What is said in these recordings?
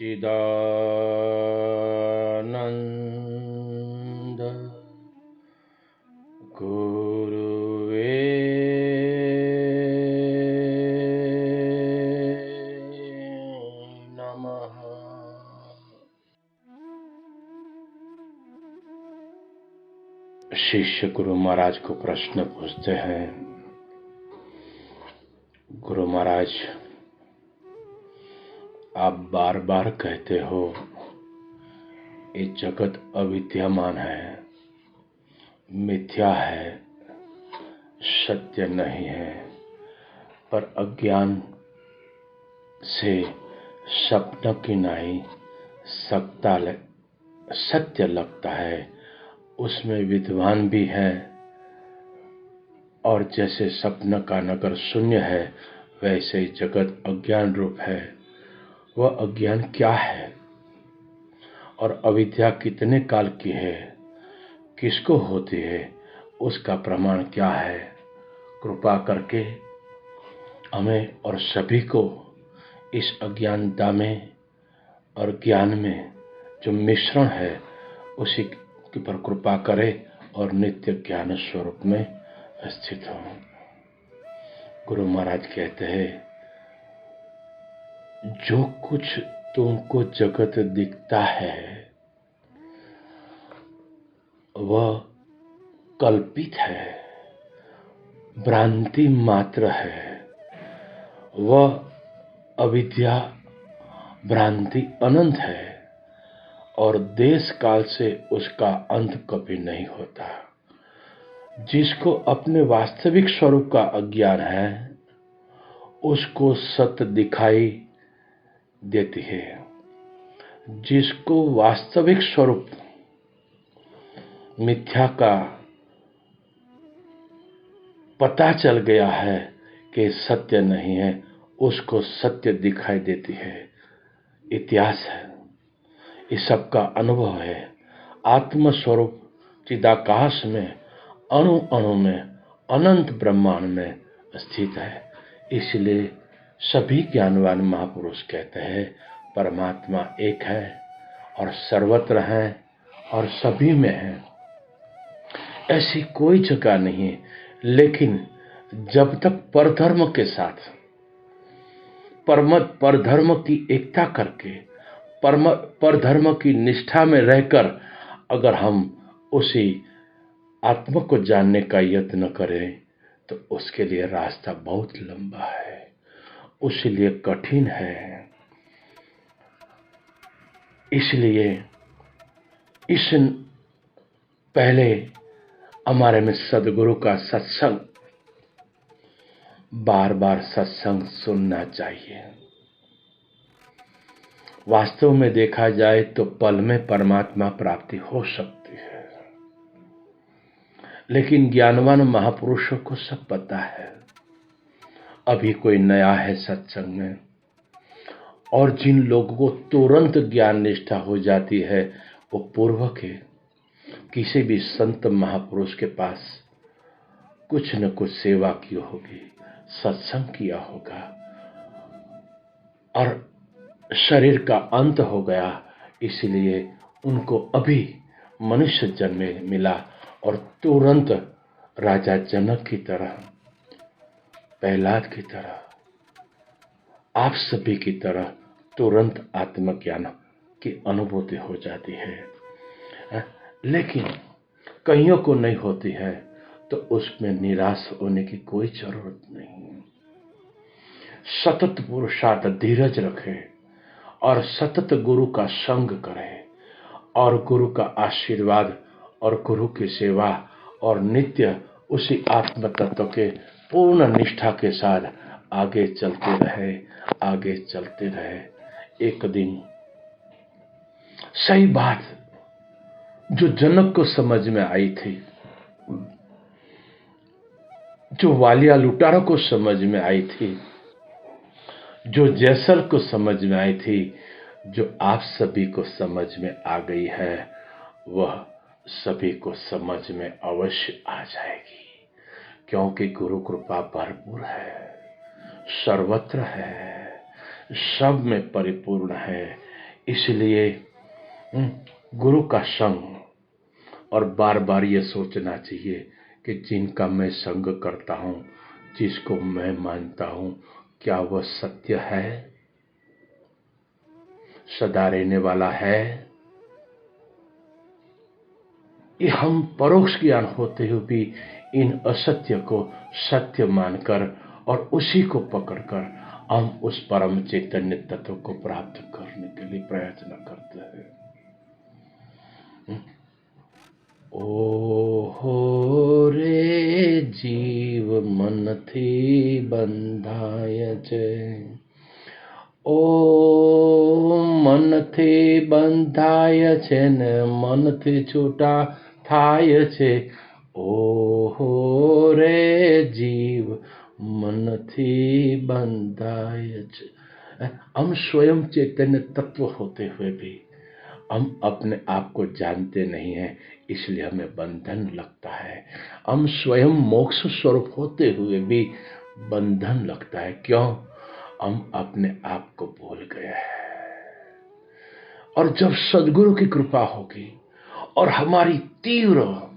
सच्चिदानन्द गुरुवे नमः। शिष्य गुरु महाराज को प्रश्न पूछते हैं, गुरु महाराज आप बार बार कहते हो ये जगत अविद्यमान है, मिथ्या है, सत्य नहीं है, पर अज्ञान से स्वप्न की नहीं सत्य लगता है, उसमें विद्वान भी है। और जैसे स्वप्न का नगर शून्य है, वैसे ही जगत अज्ञान रूप है। वह अज्ञान क्या है और अविद्या कितने काल की है, किसको होती है, उसका प्रमाण क्या है? कृपा करके हमें और सभी को इस अज्ञानता में और ज्ञान में जो मिश्रण है उसी के पर कृपा करे और नित्य ज्ञान स्वरूप में स्थित हो। गुरु महाराज कहते हैं, जो कुछ तुमको जगत दिखता है वह कल्पित है, भ्रांति मात्र है। वह अविद्या भ्रांति अनंत है और देश काल से उसका अंत कभी नहीं होता। जिसको अपने वास्तविक स्वरूप का अज्ञान है उसको सत्य दिखाई देती है। जिसको वास्तविक स्वरूप मिथ्या का पता चल गया है कि सत्य नहीं है, उसको सत्य दिखाई देती है। इतिहास है, इस सब का अनुभव है। आत्म स्वरूप चिदाकाश में अणु अणु में अनंत ब्रह्मांड में स्थित है। इसलिए सभी ज्ञानवान महापुरुष कहते हैं परमात्मा एक है और सर्वत्र है और सभी में है। ऐसी कोई जगह नहीं है। लेकिन जब तक परधर्म के साथ परधर्म की एकता करके परधर्म की निष्ठा में रहकर अगर हम उसी आत्मा को जानने का यत्न करें तो उसके लिए रास्ता बहुत लंबा है, उसके कठिन है। इसलिए इस पहले हमारे में सदगुरु का सत्संग, बार बार सत्संग सुनना चाहिए। वास्तव में देखा जाए तो पल में परमात्मा प्राप्ति हो सकती है, लेकिन ज्ञानवान महापुरुषों को सब पता है। अभी कोई नया है सत्संग में और जिन लोगों को तुरंत ज्ञान निष्ठा हो जाती है वो पूर्व के किसी भी संत महापुरुष के पास कुछ न कुछ सेवा की होगी, सत्संग किया होगा और शरीर का अंत हो गया, इसलिए उनको अभी मनुष्य जन्म मिला और तुरंत राजा जनक की तरह, प्रहलाद की तरह, आप सभी की तरह तुरंत आत्मज्ञान की अनुभूति हो जाती है। लेकिन कईयों को नहीं होती है तो उसमें निराश होने की कोई जरूरत नहीं। सतत पुरुषार्थ धीरज रखे और सतत गुरु का संग करे और गुरु का आशीर्वाद और गुरु की सेवा और नित्य उसी आत्म तत्व के पूर्ण निष्ठा के साथ आगे चलते रहे। एक दिन सही बात जो जनक को समझ में आई थी, जो वालिया लुटारों को समझ में आई थी, जो जैसल को समझ में आई थी, जो आप सभी को समझ में आ गई है, वह सभी को समझ में अवश्य आ जाएगी। क्योंकि गुरु कृपा भरपूर है, सर्वत्र है, सब में परिपूर्ण है। इसलिए गुरु का संग, और बार बार ये सोचना चाहिए कि जिनका मैं संग करता हूँ, जिसको मैं मानता हूँ, क्या वह सत्य है, सदा रहने वाला है। ये हम परोक्ष ज्ञान होते हुए भी इन असत्य को सत्य मानकर और उसी को पकड़कर हम उस परम चैतन्य तत्व को प्राप्त करने के लिए प्रयत्न करते हैं। ओहो रे जीव मन थी बंधाय छे, ओ मन थी बंधाय छे ने मन थी छूटा थाय छे। ओहो रे जीव मन थी बंधाय छे। हम स्वयं चैतन्य तत्व होते हुए भी हम अपने आप को जानते नहीं हैं, इसलिए हमें बंधन लगता है। हम स्वयं मोक्ष स्वरूप होते हुए भी बंधन लगता है। क्यों? हम अपने आप को भूल गए हैं। और जब सद्गुरु की कृपा होगी और हमारी तीव्र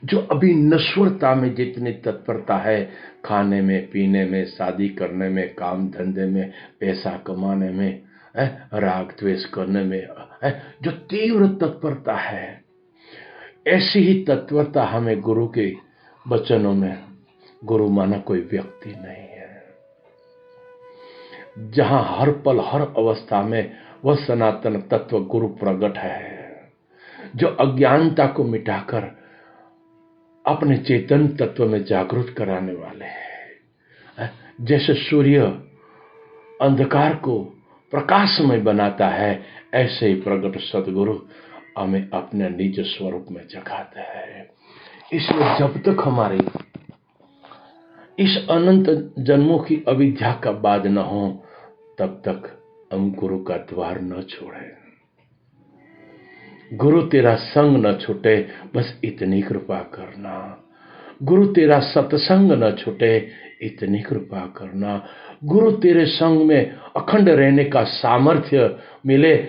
जो अभी नश्वरता में जितनी तत्परता है, खाने में, पीने में, शादी करने में, काम धंधे में, पैसा कमाने में, राग द्वेष करने में, जो तीव्र तत्परता है, ऐसी ही तत्परता हमें गुरु के वचनों में, गुरु माना कोई व्यक्ति नहीं है, जहां हर पल हर अवस्था में वह सनातन तत्व गुरु प्रकट है, जो अज्ञानता को मिटाकर अपने चेतन तत्व में जागृत कराने वाले हैं। जैसे सूर्य अंधकार को प्रकाशमय बनाता है, ऐसे ही प्रकट सद्गुरु हमें अपने निज स्वरूप में जगाते हैं। इसलिए जब तक हमारी इस अनंत जन्मों की अविद्या का बाध न हो, तब तक हम गुरु का द्वार न छोड़ें। गुरु तेरा संग न छूटे, बस इतनी कृपा करना। गुरु तेरा सत्संग न छूटे, इतनी कृपा करना। गुरु तेरे संग में अखंड रहने का सामर्थ्य मिले,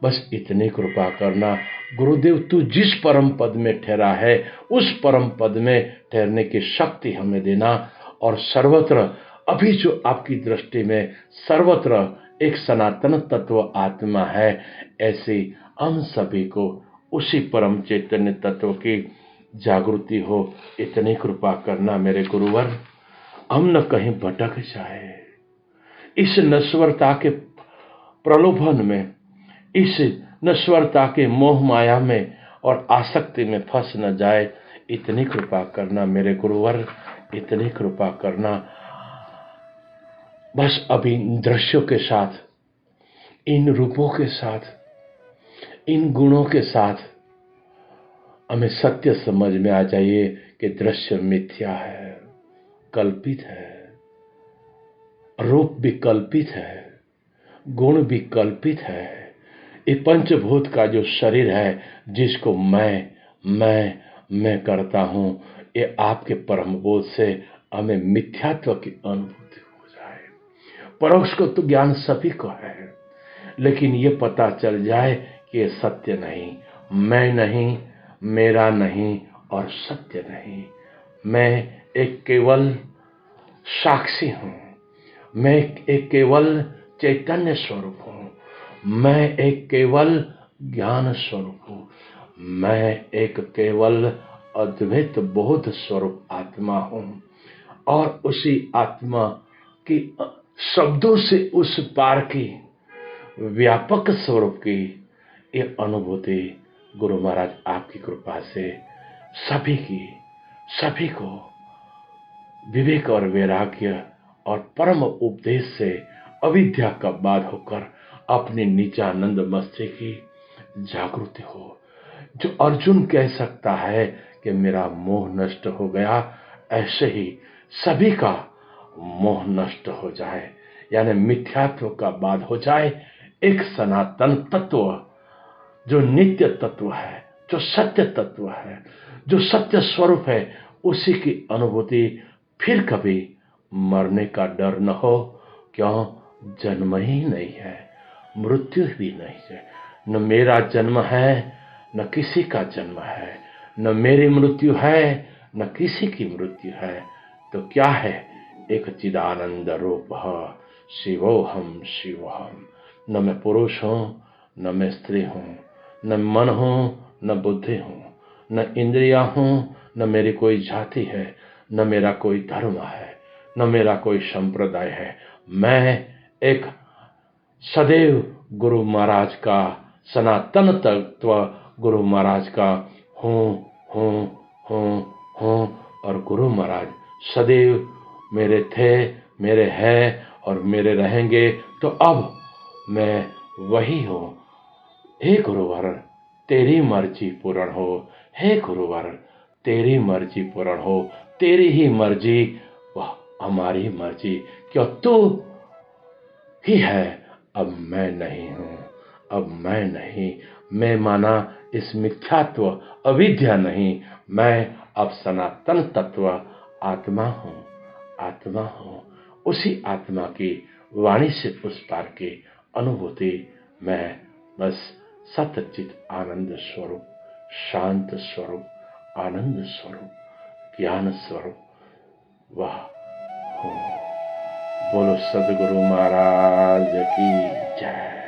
बस इतनी कृपा करना। गुरुदेव, तू जिस परम पद में ठहरा है, उस परम पद में ठहरने की शक्ति हमें देना। और सर्वत्र अभी जो आपकी दृष्टि में सर्वत्र एक सनातन तत्व आत्मा है, ऐसी हम सभी को उसी परम चैतन्य तत्व की जागृति हो, इतनी कृपा करना मेरे गुरुवर। हम न कहीं भटक जाए, इस नश्वरता के प्रलोभन में, इस नश्वरता के मोह माया में और आसक्ति में फंस न जाए, इतनी कृपा करना मेरे गुरुवर, इतनी कृपा करना। बस अभी इन दृश्यों के साथ, इन रूपों के साथ, इन गुणों के साथ हमें सत्य समझ में आ जाइए कि दृश्य मिथ्या है, कल्पित है, रूप भी कल्पित है, गुण भी कल्पित है। ये पंचभूत का जो शरीर है, जिसको मैं करता हूं, ये आपके परम बोध से हमें मिथ्यात्व की अनुभूति हो जाए। परोक्ष को तो ज्ञान सभी को है, लेकिन ये पता चल जाए कि ये सत्य नहीं, मैं नहीं, मेरा नहीं और सत्य नहीं। मैं एक केवल साक्षी हूं, मैं एक केवल चैतन्य स्वरूप हूं, मैं एक केवल ज्ञान स्वरूप हूं, मैं एक केवल अद्वैत बोध स्वरूप आत्मा हूं। और उसी आत्मा की शब्दों से उस पार की व्यापक स्वरूप की ये अनुभूति गुरु महाराज आपकी कृपा से सभी को विवेक और वैराग्य और परम उपदेश से अविद्या का बाध होकर अपनी निजानंद मस्ती की जागृति हो। जो अर्जुन कह सकता है कि मेरा मोह नष्ट हो गया, ऐसे ही सभी का मोह नष्ट हो जाए, यानी मिथ्यात्व का बाध हो जाए। एक सनातन तत्व जो नित्य तत्व है, जो सत्य तत्व है, जो सत्य स्वरूप है, उसी की अनुभूति फिर कभी मरने का डर न हो। क्यों? जन्म ही नहीं है, मृत्यु भी नहीं है। न मेरा जन्म है न किसी का जन्म है, न मेरी मृत्यु है न किसी की मृत्यु है। तो क्या है? एक चिदानंद रूप शिवोहम शिवोहम। न मैं पुरुष हूँ न मैं स्त्री हूँ, न मन हूँ न बुद्धि हूँ, न इंद्रिया हूँ, न मेरी कोई जाति है, न मेरा कोई धर्म है, न मेरा कोई संप्रदाय है। मैं एक सदैव गुरु महाराज का, सनातन तत्व गुरु महाराज का हूँ हूँ हूँ हूँ। और गुरु महाराज सदैव मेरे थे, मेरे हैं और मेरे रहेंगे। तो अब मैं वही हूँ। हे गुरुवर, तेरी मर्जी पूर्ण हो। हे गुरुवर, तेरी मर्जी पूर्ण हो। तेरी ही मर्जी, वह हमारी मर्जी। क्यों तू ही है, अब मैं नहीं हूँ। अब मैं नहीं, मैं माना इस मिथ्यात्व अविद्या नहीं, मैं अब सनातन तत्व आत्मा हूँ। आत्मा हूँ। उसी आत्मा की वाणी से उस पार की अनुभूति मैं बस सतचित आनंद स्वरूप, शांत स्वरूप, आनंद स्वरूप, ज्ञान स्वरूप वह हूँ। बोलो सदगुरु महाराज की जय।